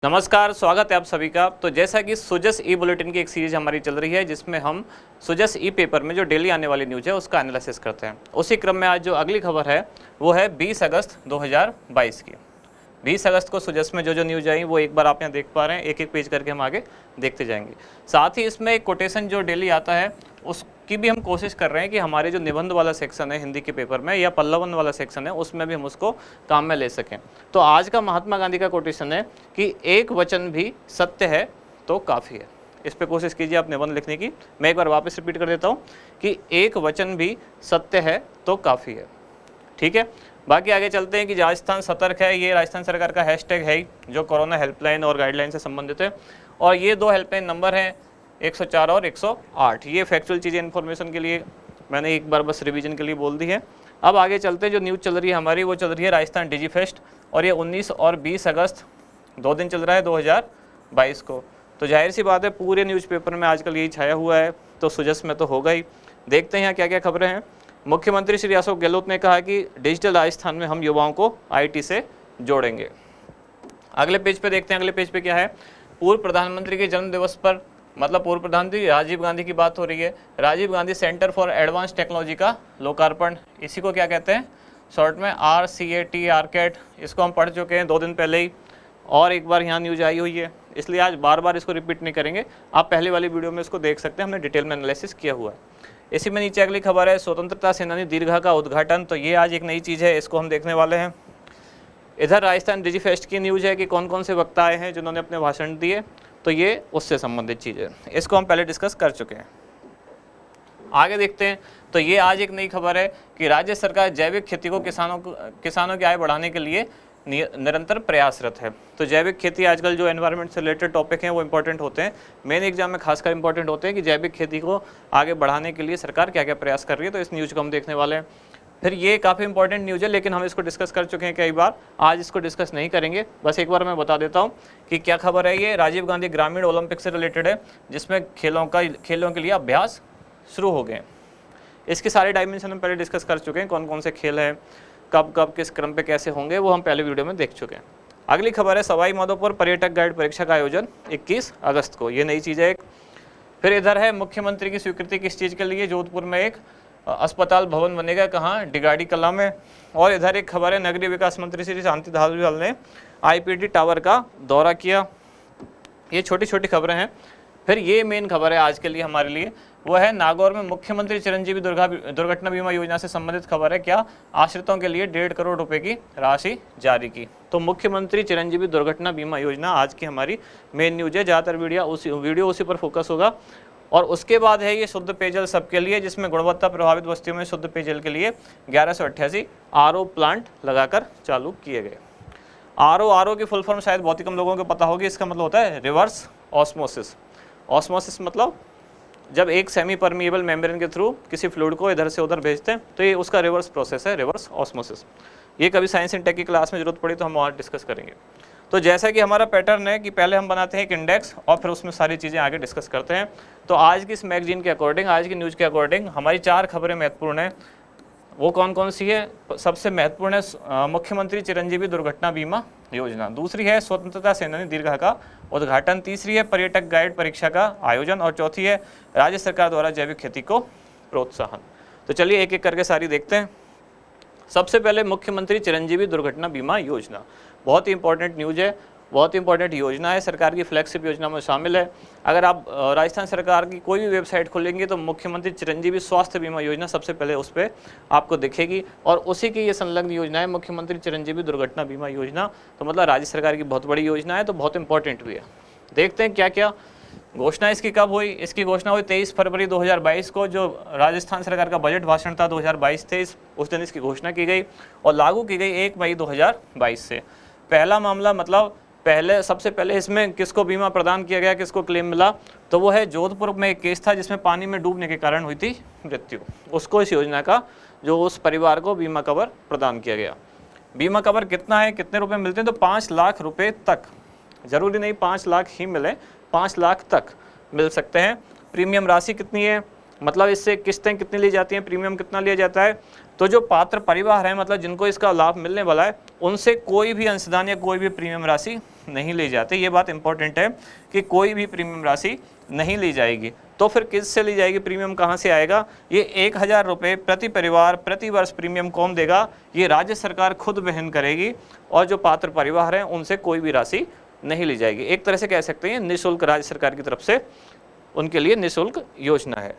नमस्कार, स्वागत है आप सभी का। तो जैसा कि सुजस ई बुलेटिन की एक सीरीज हमारी चल रही है जिसमें हम सुजस ई पेपर में जो डेली आने वाली न्यूज़ है उसका एनालिसिस करते हैं। उसी क्रम में आज जो अगली खबर है वो है 20 अगस्त 2022 की। 20 अगस्त को सुजस में जो न्यूज़ आई वो एक बार आप यहाँ देख पा रहे हैं, एक एक पेज करके हम आगे देखते जाएंगे। साथ ही इसमें एक कोटेशन जो डेली आता है उसकी भी हम कोशिश कर रहे हैं कि हमारे जो निबंध वाला सेक्शन है हिंदी के पेपर में या पल्लवन वाला सेक्शन है उसमें भी हम उसको काम में ले सकें। तो आज का महात्मा गांधी का कोटेशन है कि एक वचन भी सत्य है तो काफ़ी है। इस पे कोशिश कीजिए आप निबंध लिखने की। मैं एक बार वापस रिपीट कर देता हूँ कि एक वचन भी सत्य है तो काफ़ी है। ठीक है, बाकी आगे चलते हैं कि राजस्थान सतर्क है। ये राजस्थान सरकार का हैशटैग है जो कोरोना हेल्पलाइन और गाइडलाइन से संबंधित है। और ये दो हेल्पलाइन नंबर हैं 104 और 108। ये फैक्चुअल चीज़ें इन्फॉर्मेशन के लिए मैंने एक बार बस रिवीजन के लिए बोल दी है। अब आगे चलते हैं, जो न्यूज़ चल रही है हमारी वो चल रही है राजस्थान डिजी फेस्ट और ये 19 और 20 अगस्त 2 दिन चल रहा है 2022 को। तो जाहिर सी बात है पूरे न्यूज़पेपर में आजकल यही छाया हुआ है, तो सुजस में तो होगा ही। देखते हैं यहाँ क्या क्या खबरें हैं। मुख्यमंत्री श्री अशोक गहलोत ने कहा कि डिजिटल राजस्थान में हम युवाओं को आईटी से जोड़ेंगे। अगले पेज पे देखते हैं, अगले पेज पे क्या है। पूर्व प्रधानमंत्री के जन्म दिवस पर, मतलब पूर्व प्रधानमंत्री राजीव गांधी की बात हो रही है। Rajiv Gandhi centre for advance technology का लोकार्पण, इसी को क्या कहते हैं शॉर्ट में RCAT, आरकेट। इसको हम पढ़ चुके हैं 2 दिन पहले ही, और एक बार यहाँ न्यूज़ आई हुई है, इसलिए आज बार बार इसको रिपीट नहीं करेंगे। आप पहले वाली वीडियो में इसको देख सकते हैं, हमने डिटेल में एनालिसिस किया हुआ है। इसी में नीचे अगली खबर है स्वतंत्रता सेनानी दीर्घा का उद्घाटन। तो ये आज एक नई चीज़ है, इसको हम देखने वाले हैं। इधर राजस्थान डिजी फेस्ट की न्यूज़ है कि कौन कौन से वक्ता आए हैं जिन्होंने अपने भाषण दिए, तो ये उससे संबंधित चीज़ है, इसको हम पहले डिस्कस कर चुके हैं। आगे देखते हैं, तो ये आज एक नई खबर है कि राज्य सरकार जैविक खेती को किसानों की आय बढ़ाने के लिए निरंतर प्रयासरत है। तो जैविक खेती आजकल जो एनवायरनमेंट से रिलेटेड टॉपिक हैं वो इंपॉर्टेंट होते हैं, मेन एग्जाम में खासकर इंपॉर्टेंट होते हैं कि जैविक खेती को आगे बढ़ाने के लिए सरकार क्या क्या प्रयास कर रही है। तो इस न्यूज़ को हम देखने वाले हैं। फिर ये काफ़ी इंपॉर्टेंट न्यूज़ है, लेकिन हम इसको डिस्कस कर चुके हैं कई बार, आज इसको डिस्कस नहीं करेंगे। बस एक बार मैं बता देता हूँ कि क्या खबर है। ये राजीव गांधी ग्रामीण ओलंपिक से रिलेटेड है, जिसमें खेलों के लिए अभ्यास शुरू हो गए। इसके सारे डायमेंशन हम पहले डिस्कस कर चुके हैं, कौन कौन से खेल हैं, कब कब किस क्रम पे कैसे होंगे, वो हम पहले वीडियो में देख चुके हैं। अगली खबर है सवाई माधोपुर पर्यटक गाइड परीक्षा का आयोजन 21 अगस्त को, ये नई चीज़ है एक। फिर इधर है मुख्यमंत्री की स्वीकृति किस चीज़ के लिए, जोधपुर में एक अस्पताल भवन बनेगा, कहाँ, डिगाड़ी कला में। और इधर एक खबर है नगरीय विकास मंत्री श्री शांति धारीवाल ने IPD टावर का दौरा किया। ये छोटी छोटी खबरें हैं। फिर ये मेन खबर है आज के लिए हमारे लिए, वो है नागौर में मुख्यमंत्री चिरंजीवी दुर्घटना बीमा योजना से संबंधित खबर है। क्या, आश्रितों के लिए 1.5 करोड़ रुपए की राशि जारी की। तो मुख्यमंत्री चिरंजीवी दुर्घटना बीमा योजना आज की हमारी मेन न्यूज है। ज़्यादातर वीडियो उसी पर फोकस होगा। और उसके बाद है ये शुद्ध पेयजल सबके लिए, जिसमें गुणवत्ता प्रभावित बस्तियों में शुद्ध पेयजल के लिए 1188 RO प्लांट लगाकर चालू किए गए। RO की फुल फॉर्म शायद बहुत ही कम लोगों को पता होगी। इसका मतलब होता है रिवर्स ऑस्मोसिस। ऑस्मोसिस मतलब जब एक सेमी परमिएबल मेम्ब्रेन के थ्रू किसी फ्लूइड को इधर से उधर भेजते हैं, तो ये उसका रिवर्स प्रोसेस है, रिवर्स ऑस्मोसिस। ये कभी साइंस एंड टेक की क्लास में जरूरत पड़ी तो हम वहाँ डिस्कस करेंगे। तो जैसा कि हमारा पैटर्न है कि पहले हम बनाते हैं एक इंडेक्स और फिर उसमें सारी चीज़ें आगे डिस्कस करते हैं। तो आज की इस मैगजीन के अकॉर्डिंग, आज की न्यूज़ के अकॉर्डिंग हमारी 4 खबरें महत्वपूर्ण हैं। वो कौन कौन सी है? सबसे महत्वपूर्ण है मुख्यमंत्री चिरंजीवी दुर्घटना बीमा योजना, दूसरी है स्वतंत्रता सेनानी दीर्घा का उद्घाटन, तीसरी है पर्यटक गाइड परीक्षा का आयोजन, और चौथी है राज्य सरकार द्वारा जैविक खेती को प्रोत्साहन। तो चलिए एक एक करके सारी देखते हैं। सबसे पहले मुख्यमंत्री चिरंजीवी दुर्घटना बीमा योजना, बहुत ही इंपॉर्टेंट न्यूज़ है, बहुत इंपॉर्टेंट योजना है, सरकार की फ्लैगशिप योजना में शामिल है। अगर आप राजस्थान सरकार की कोई भी वेबसाइट खोलेंगे तो मुख्यमंत्री चिरंजीवी स्वास्थ्य बीमा योजना सबसे पहले उस पर आपको दिखेगी, और उसी की ये संलग्न योजना है मुख्यमंत्री चिरंजीवी दुर्घटना बीमा योजना। तो मतलब राज्य सरकार की बहुत बड़ी योजना है, तो बहुत इंपॉर्टेंट भी है। देखते हैं क्या क्या घोषणा इसकी कब हुई। इसकी घोषणा हुई 23 फरवरी 2022 को, जो राजस्थान सरकार का बजट भाषण था 2022-23, उस दिन इसकी घोषणा की गई और लागू की गई 1 मई 2022 से। पहला मामला, मतलब सबसे पहले इसमें किसको बीमा प्रदान किया गया, किसको क्लेम मिला, तो वो है जोधपुर में एक केस था जिसमें पानी में डूबने के कारण हुई थी मृत्यु। उसको इस योजना का, जो उस परिवार को बीमा कवर प्रदान किया गया। बीमा कवर कितना है, कितने रुपए मिलते हैं, तो 5 लाख रुपए तक, जरूरी नहीं 5 लाख ही मिले, 5 लाख तक मिल सकते हैं। प्रीमियम राशि कितनी है, मतलब इससे किस्तें कितनी ली जाती हैं, प्रीमियम कितना लिया जाता है। तो जो पात्र परिवार है, मतलब जिनको इसका लाभ मिलने वाला है, उनसे कोई भी अंशदान या कोई भी प्रीमियम राशि नहीं ली जाती। ये बात इंपॉर्टेंट है कि कोई भी प्रीमियम राशि नहीं ली जाएगी। तो फिर किससे ली जाएगी प्रीमियम, कहाँ से आएगा? ये 1000 रुपये प्रति परिवार प्रति वर्ष प्रीमियम कौन देगा? ये राज्य सरकार खुद वहन करेगी और जो पात्र परिवार हैं उनसे कोई भी राशि नहीं ली जाएगी। एक तरह से कह सकते हैं निःशुल्क राज्य सरकार की तरफ से उनके लिए निःशुल्क योजना है।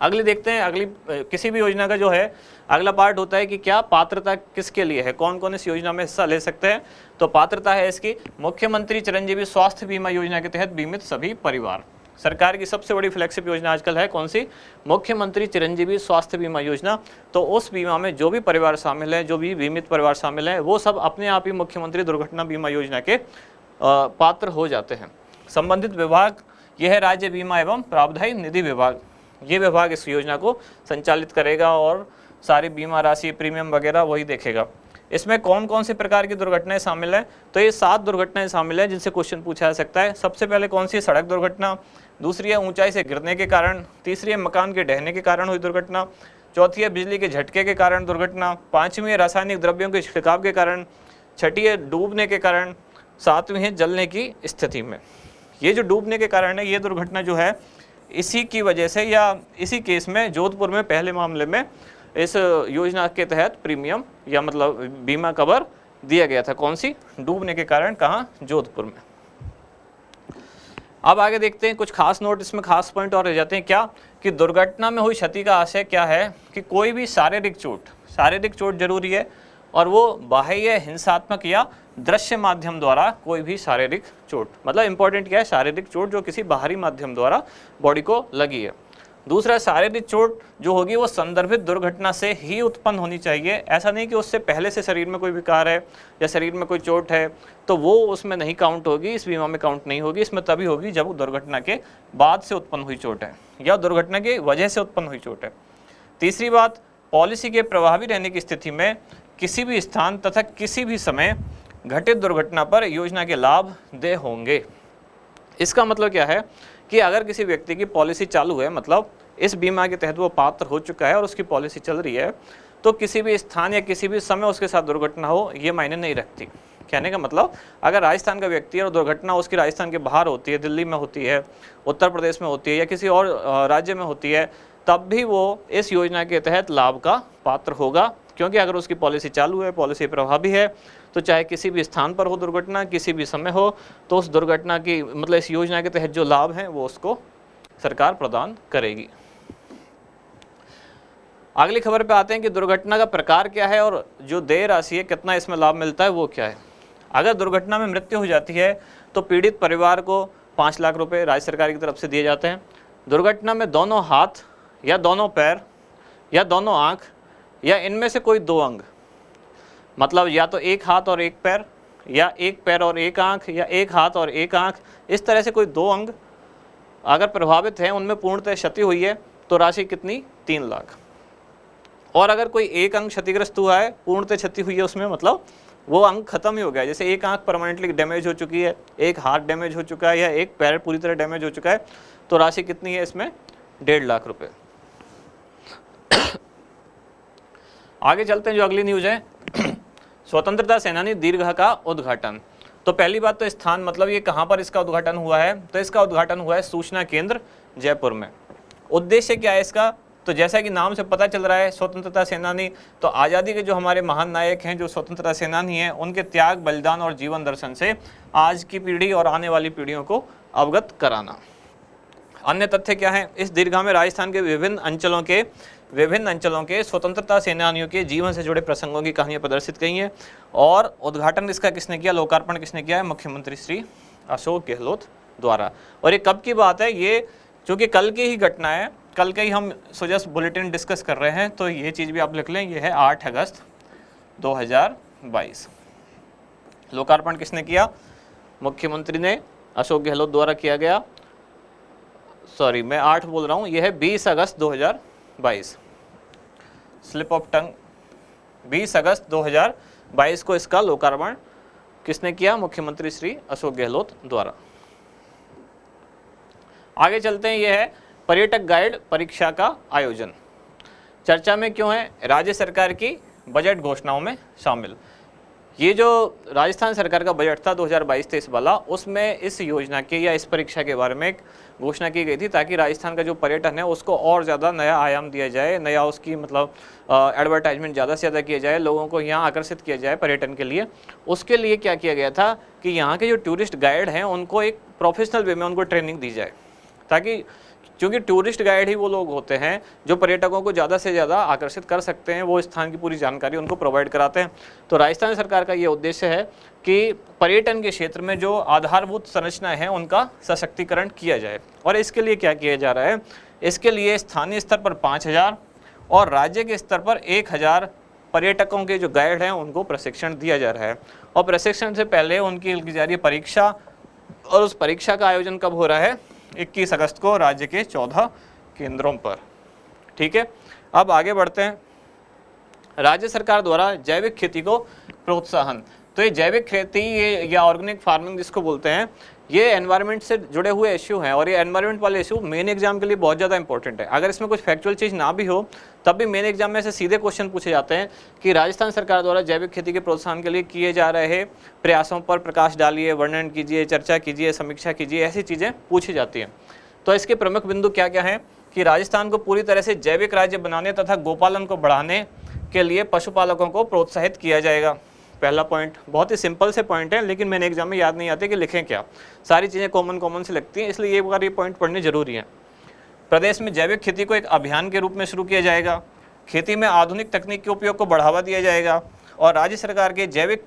अगली देखते हैं, अगली किसी भी योजना का जो है अगला पार्ट होता है कि क्या पात्रता किसके लिए है, कौन कौन इस योजना में हिस्सा ले सकते हैं। तो पात्रता है इसकी मुख्यमंत्री चिरंजीवी स्वास्थ्य बीमा योजना के तहत बीमित सभी परिवार। सरकार की सबसे बड़ी फ्लैगशिप योजना आजकल है कौन सी? मुख्यमंत्री चिरंजीवी स्वास्थ्य बीमा योजना। तो उस बीमा में जो भी परिवार शामिल है, जो भी बीमित परिवार शामिल है, वो सब अपने आप ही मुख्यमंत्री दुर्घटना बीमा योजना के पात्र हो जाते हैं। संबंधित विभाग यह है राज्य बीमा एवं प्रावधायी निधि विभाग। ये विभाग इस योजना को संचालित करेगा और सारी बीमा राशि प्रीमियम वगैरह वही देखेगा। इसमें कौन कौन से प्रकार की दुर्घटनाएं शामिल हैं? तो ये 7 दुर्घटनाएं शामिल हैं जिनसे क्वेश्चन पूछा जा सकता है। सबसे पहले कौन सी? सड़क दुर्घटना। दूसरी है ऊंचाई से गिरने के कारण। तीसरी है मकान के ढहने के कारण हुई दुर्घटना। चौथी है बिजली के झटके के कारण दुर्घटना। पाँचवीं है रासायनिक द्रव्यों के छिड़काव के कारण। छठी है डूबने के कारण। सातवीं है जलने की स्थिति में। ये जो डूबने के कारण है, ये दुर्घटना जो है इसी की वजह से या इसी केस में जोधपुर में पहले मामले में इस योजना के तहत प्रीमियम या मतलब बीमा कवर दिया गया था। कौन सी? डूबने के कारण। कहाँ? जोधपुर में। अब आगे देखते हैं कुछ खास नोट, इसमें खास पॉइंट और रह जाते हैं। क्या कि दुर्घटना में हुई क्षति का आशय क्या है कि कोई भी शारीरिक चोट जरूरी है और वो बाह्य, हिंसात्मक या दृश्य माध्यम द्वारा कोई भी शारीरिक चोट, मतलब इंपॉर्टेंट क्या है? शारीरिक चोट जो किसी बाहरी माध्यम द्वारा बॉडी को लगी है। दूसरा, शारीरिक चोट जो होगी वो संदर्भित दुर्घटना से ही उत्पन्न होनी चाहिए। ऐसा नहीं कि उससे पहले से शरीर में कोई विकार है या शरीर में कोई चोट है तो वो उसमें नहीं काउंट होगी, इस बीमा में काउंट नहीं होगी। इसमें तभी होगी जब वो दुर्घटना के बाद से उत्पन्न हुई चोट है या दुर्घटना की वजह से उत्पन्न हुई चोट है। तीसरी बात, पॉलिसी के प्रभावी रहने की स्थिति में किसी भी स्थान तथा किसी भी समय घटित दुर्घटना पर योजना के लाभ देय होंगे। इसका मतलब क्या है कि अगर किसी व्यक्ति की पॉलिसी चालू है, मतलब इस बीमा के तहत वो पात्र हो चुका है और उसकी पॉलिसी चल रही है, तो किसी भी स्थान या किसी भी समय उसके साथ दुर्घटना हो ये मायने नहीं रखती। कहने का मतलब अगर राजस्थान का व्यक्ति है और दुर्घटना उसकी राजस्थान के बाहर होती है, दिल्ली में होती है, उत्तर प्रदेश में होती है या किसी और राज्य में होती है, तब भी वो इस योजना के तहत लाभ का पात्र होगा। क्योंकि अगर उसकी पॉलिसी चालू है, पॉलिसी प्रभावी है, तो चाहे किसी भी स्थान पर हो दुर्घटना, किसी भी समय हो, तो उस दुर्घटना की मतलब इस योजना के तहत जो लाभ हैं वो उसको सरकार प्रदान करेगी। अगली खबर पे आते हैं कि दुर्घटना का प्रकार क्या है और जो देय राशि है, कितना इसमें लाभ मिलता है वो क्या है। अगर दुर्घटना में मृत्यु हो जाती है तो पीड़ित परिवार को 5 लाख रुपए राज्य सरकार की तरफ से दिए जाते हैं। दुर्घटना में दोनों हाथ या दोनों पैर या दोनों आँख या इनमें से कोई 2 अंग, मतलब या तो एक हाथ और एक पैर या एक पैर और एक आँख या एक हाथ और एक आँख, इस तरह से कोई 2 अंग अगर प्रभावित हैं, उनमें पूर्णतः क्षति हुई है तो राशि कितनी? 3 लाख। और अगर कोई एक अंग क्षतिग्रस्त हुआ है, पूर्णतः क्षति हुई है उसमें, मतलब वो अंग खत्म ही हो गया, जैसे एक आँख परमानेंटली डैमेज हो चुकी है, एक हाथ डैमेज हो चुका है या एक पैर पूरी तरह डैमेज हो चुका है, तो राशि कितनी है इसमें? 1.5 लाख रुपए। आगे चलते हैं, जो अगली न्यूज है स्वतंत्रता सेनानी दीर्घा का उद्घाटन। तो पहली बात तो स्थान, मतलब ये कहाँ पर इसका उद्घाटन हुआ है? तो इसका उद्घाटन हुआ है सूचना केंद्र जयपुर में। उद्देश्य क्या है इसका? तो जैसा कि नाम से पता चल रहा है स्वतंत्रता सेनानी, तो आज़ादी के जो हमारे महान नायक हैं, जो स्वतंत्रता सेनानी हैं, उनके त्याग, बलिदान और जीवन दर्शन से आज की पीढ़ी और आने वाली पीढ़ियों को अवगत कराना। अन्य तथ्य क्या है? इस दीर्घा में राजस्थान के विभिन्न अंचलों के स्वतंत्रता सेनानियों के जीवन से जुड़े प्रसंगों की कहानियां प्रदर्शित की हैं। और उद्घाटन इसका किसने किया, लोकार्पण किसने किया है? मुख्यमंत्री श्री अशोक गहलोत द्वारा। और ये कब की बात है? ये चूँकि कल की ही घटना है, कल के ही हम सुजस बुलेटिन डिस्कस कर रहे हैं, तो ये चीज़ भी आप लिख लें। ये है 8 अगस्त 2022। लोकार्पण किसने किया? मुख्यमंत्री ने अशोक गहलोत द्वारा किया गया। सॉरी, मैं 8 बोल रहा हूँ, यह है 20 अगस्त 2022। Slip of tongue. 20 अगस्त 2022 को इसका लोकार्पण किसने किया? मुख्यमंत्री श्री अशोक गहलोत द्वारा। आगे चलते हैं, यह है पर्यटक गाइड परीक्षा का आयोजन। चर्चा में क्यों है? राज्य सरकार की बजट घोषणाओं में शामिल। ये जो राजस्थान सरकार का बजट था 2022-23 वाला, उसमें इस योजना के या इस परीक्षा के बारे में एक घोषणा की गई थी ताकि राजस्थान का जो पर्यटन है उसको और ज़्यादा नया आयाम दिया जाए, नया उसकी मतलब एडवर्टाइजमेंट ज़्यादा से ज़्यादा किया जाए, लोगों को यहाँ आकर्षित किया जाए पर्यटन के लिए। उसके लिए क्या किया गया था कि यहाँ के जो टूरिस्ट गाइड हैं उनको एक प्रोफेशनल वे में उनको ट्रेनिंग दी जाए, ताकि क्योंकि टूरिस्ट गाइड ही वो लोग होते हैं जो पर्यटकों को ज़्यादा से ज़्यादा आकर्षित कर सकते हैं, वो स्थान की पूरी जानकारी उनको प्रोवाइड कराते हैं। तो राजस्थान सरकार का ये उद्देश्य है कि पर्यटन के क्षेत्र में जो आधारभूत संरचनाएं हैं उनका सशक्तिकरण किया जाए। और इसके लिए क्या किया जा रहा है, इसके लिए स्थानीय स्तर पर 5000 और राज्य के स्तर पर 1000 पर्यटकों के जो गाइड हैं उनको प्रशिक्षण दिया जा रहा है। और प्रशिक्षण से पहले उनकी की जा रही है परीक्षा, और उस परीक्षा का आयोजन कब हो रहा है, 21 अगस्त को राज्य के 14 केंद्रों पर। ठीक है, अब आगे बढ़ते हैं। राज्य सरकार द्वारा जैविक खेती को प्रोत्साहन। तो ये जैविक खेती ये या ऑर्गेनिक फार्मिंग जिसको बोलते हैं, ये एनवायरनमेंट से जुड़े हुए इश्यू हैं और ये एनवायरनमेंट वाले इश्यू मेन एग्जाम के लिए बहुत ज़्यादा इंपॉर्टेंट है। अगर इसमें कुछ फैक्चुअल चीज़ ना भी हो तब भी मेन एग्जाम में से सीधे क्वेश्चन पूछे जाते हैं कि राजस्थान सरकार द्वारा जैविक खेती के प्रोत्साहन के लिए किए जा रहे प्रयासों पर प्रकाश डालिए, वर्णन कीजिए, चर्चा कीजिए, समीक्षा कीजिए, ऐसी चीज़ें पूछी जाती हैं। तो इसके प्रमुख बिंदु क्या क्या हैं कि राजस्थान को पूरी तरह से जैविक राज्य बनाने तथा गोपालन को बढ़ाने के लिए पशुपालकों को प्रोत्साहित किया जाएगा। पहला पॉइंट बहुत ही सिंपल से पॉइंट है, लेकिन मैंने एग्जाम में याद नहीं आते कि लिखें क्या, सारी चीज़ें कॉमन से लगती हैं, इसलिए एक बार ये पॉइंट पढ़ने जरूरी है। प्रदेश में जैविक खेती को एक अभियान के रूप में शुरू किया जाएगा। खेती में आधुनिक तकनीक के उपयोग को बढ़ावा दिया जाएगा और राज्य सरकार के जैविक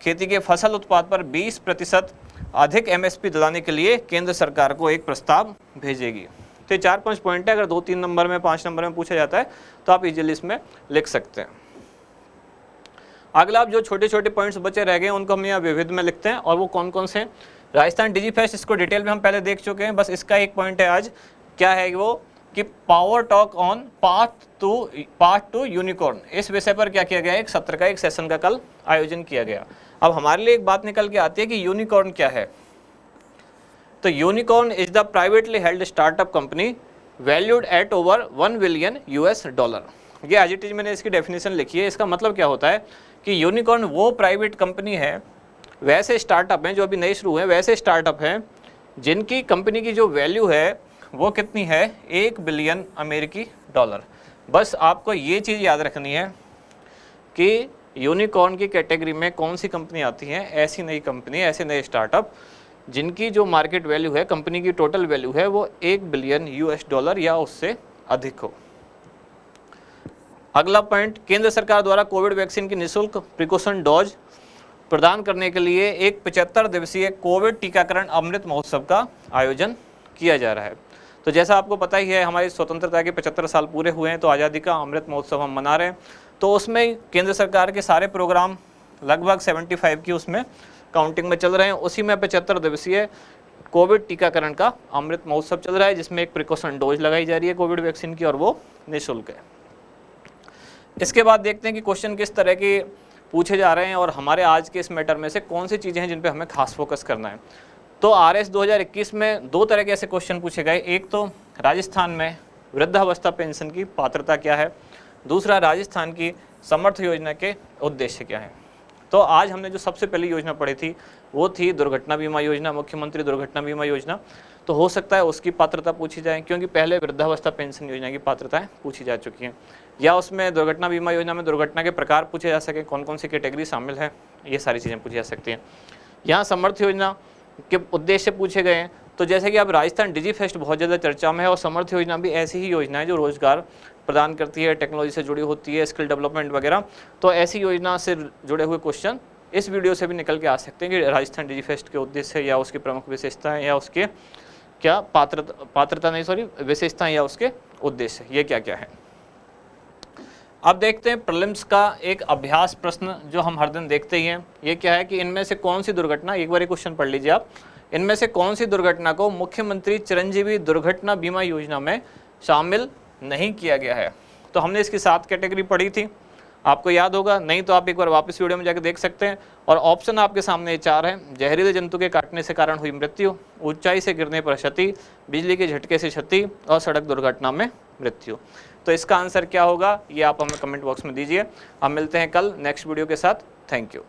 खेती के फसल उत्पाद पर 20% अधिक MSP दिलाने के लिए केंद्र सरकार को एक प्रस्ताव भेजेगी। तो 4-5 पॉइंट है, अगर 2-3 नंबर में 5 नंबर में पूछा जाता है तो आप इजीली इसमें लिख सकते हैं। अगला जो छोटे छोटे पॉइंट्स बचे रह गए उनको हम यहाँ विविध में लिखते हैं, और वो कौन कौन से हैं। राजस्थान डिजीफेस्ट, इसको डिटेल में हम पहले देख चुके हैं, बस इसका एक पॉइंट है आज, क्या है वो कि power talk on part two unicorn, इस विषय पर क्या किया गया, एक सत्र का, एक सेशन का कल आयोजन किया गया। अब हमारे लिए एक बात निकल के आती है कि यूनिकॉर्न क्या है। तो unicorn is the privately held startup company valued at over $1 billion. ये आज इट इज मैंने इसकी डेफिनेशन लिखी है। इसका मतलब क्या होता है कि यूनिकॉर्न वो प्राइवेट कंपनी है, वैसे स्टार्टअप हैं जो अभी नए शुरू हुए हैं, वैसे स्टार्टअप हैं जिनकी कंपनी की जो वैल्यू है वो कितनी है, $1 बिलियन। बस आपको ये चीज़ याद रखनी है कि यूनिकॉर्न की कैटेगरी में कौन सी कंपनी आती हैं, ऐसी नई कंपनी, ऐसे नए स्टार्टअप जिनकी जो मार्केट वैल्यू है, कंपनी की टोटल वैल्यू है वो $1 बिलियन या उससे अधिक हो। अगला पॉइंट, केंद्र सरकार द्वारा कोविड वैक्सीन की निःशुल्क प्रिकॉशन डोज प्रदान करने के लिए एक 75 दिवसीय कोविड टीकाकरण अमृत महोत्सव का आयोजन किया जा रहा है। तो जैसा आपको पता ही है, हमारी स्वतंत्रता के 75 साल पूरे हुए हैं, तो आज़ादी का अमृत महोत्सव हम मना रहे हैं। तो उसमें केंद्र सरकार के सारे प्रोग्राम लगभग 75 की उसमें काउंटिंग में चल रहे हैं। उसी में 75 दिवसीय कोविड टीकाकरण का अमृत महोत्सव चल रहा है, जिसमें एक प्रिकॉशन डोज लगाई जा रही है कोविड वैक्सीन की, और वो निःशुल्क है। इसके बाद देखते हैं कि क्वेश्चन किस तरह के पूछे जा रहे हैं और हमारे आज के इस मैटर में से कौन सी चीज़ें हैं जिन पे हमें खास फोकस करना है। तो RS 2021 में 2 तरह के ऐसे क्वेश्चन पूछे गए। एक तो राजस्थान में वृद्धावस्था पेंशन की पात्रता क्या है, दूसरा राजस्थान की समर्थ योजना के उद्देश्य क्या है। तो आज हमने जो सबसे पहली योजना पढ़ी थी वो थी दुर्घटना बीमा योजना, मुख्यमंत्री दुर्घटना बीमा योजना। तो हो सकता है उसकी पात्रता पूछी जाए, क्योंकि पहले वृद्धावस्था पेंशन योजना की पात्रताएं पूछी जा चुकी हैं, या उसमें दुर्घटना बीमा योजना में दुर्घटना के प्रकार पूछे जा सके, कौन कौन सी कैटेगरी शामिल है, ये सारी चीज़ें पूछी जा सकती हैं। यहाँ समर्थ योजना के उद्देश्य पूछे गए हैं। तो जैसे कि अब राजस्थान डिजीफेस्ट बहुत ज़्यादा चर्चा में है, और समर्थ योजना भी ऐसी ही योजना है जो रोजगार प्रदान करती है, टेक्नोलॉजी से जुड़ी होती है, स्किल डेवलपमेंट वगैरह। तो ऐसी योजना से जुड़े हुए क्वेश्चन इस वीडियो से भी निकल के आ सकते हैं कि राजस्थान डिजीफेस्ट के उद्देश्य या उसकी प्रमुख विशेषताएं या उसके क्या विशेषताएं या उसके उद्देश्य, ये क्या क्या है। अब देखते हैं प्रीलिम्स का एक अभ्यास प्रश्न जो हम हर दिन देखते ही हैं। ये क्या है कि इनमें से कौन सी दुर्घटना, एक बार क्वेश्चन पढ़ लीजिए आप, इनमें से कौन सी दुर्घटना को मुख्यमंत्री चिरंजीवी दुर्घटना बीमा योजना में शामिल नहीं किया गया है। तो हमने इसकी 7 कैटेगरी पढ़ी थी, आपको याद होगा, नहीं तो आप एक बार वापस वीडियो में जाकर देख सकते हैं। और ऑप्शन आपके सामने 4 हैं। जहरीले जंतु के काटने से कारण हुई मृत्यु, ऊंचाई से गिरने पर क्षति, बिजली के झटके से क्षति और सड़क दुर्घटना में मृत्यु। तो इसका आंसर क्या होगा ये आप हमें कमेंट बॉक्स में दीजिए। हम मिलते हैं कल नेक्स्ट वीडियो के साथ। Thank you.